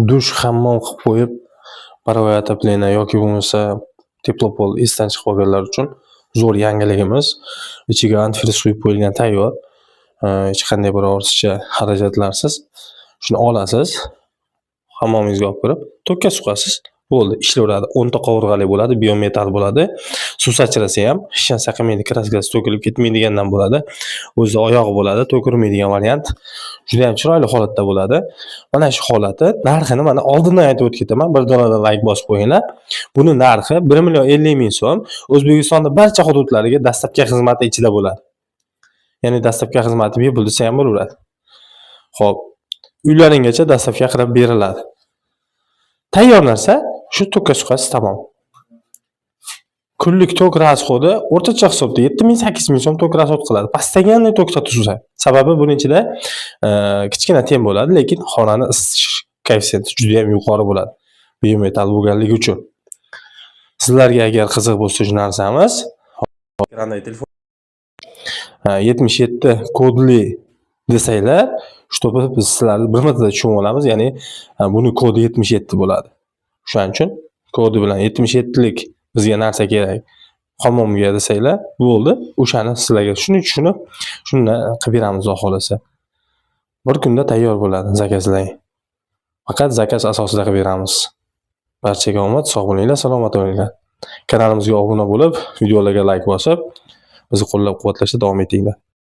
dush, hammom qilib qo'yib, parovoy отопление yoki bo'lmasa teplopol esdan chiqib qolganlar uchun zo'r yangiligimiz. Ichiga antifriz quyib qo'yilgan tayyor. Hech qanday bir ortiqcha xarajatlarsiz shuni olasiz. Hammomingizga olib kirib, tokka suqasiz. Bo'ldi, ishlayveradi. 10 ta qovurg'ali bo'ladi, biometal bo'ladi. Suv sachrasa ham hech narsa qilmaydi, kraskasi to'kilib ketmaydigandan bo'ladi. O'zida oyog'i bo'ladi, to'kilmaydigan variant. Juda ham chiroyli holatda bo'ladi. Mana shu holati narxini mana oldindan aytib o'tib ketaman. Bir donadan like bosib qo'yinglar. Buni narxi 1,50,000 so'm. O'zbekistonda barcha hududlariga dastlabki xizmati ichida bo'ladi. Ya'ni dastlabki xizmati bepul desa ham bo'laveradi. Xo'p, uylaringgacha dastlabki qilib beriladi. Tayyor narsa shu tokka suqasiz, tamom. Kunlik tok rasxodi o'rtacha hisobda 7,000-8,000 so'm tok rasxod qiladi. Pastaganday tok sotishsa. Sababi buning ichida kichkina tem bo'ladi, lekin xonani isitish koeffitsiyenti juda ham yuqori bo'ladi. Biometal bo'lganligi uchun. Sizlarga agar qiziq bo'lsa shu narsamiz, ekrandagi telefon 77 kodli desanglar, чтобы biz sizlarni bir marta tushunib olamiz, ya'ni buni kodi 77 bo'ladi. Shuning uchun kodi bilan 77lik bizga narsa kerak. Hammomga desanglar, bo'ldi. O'shani sizlarga shuni tushunib, shuni qilib beramiz xudo xolasa. Bir kunda tayyor bo'ladi zakazlang. Faqat zakaz asosida qilib beramiz. Barchaga omad, sog' bo'linglar, salomat bo'linglar. Kanalimizga obuna bo'lib, videolarga like bosib, bizni qo'llab-quvvatlashda davom etinglar.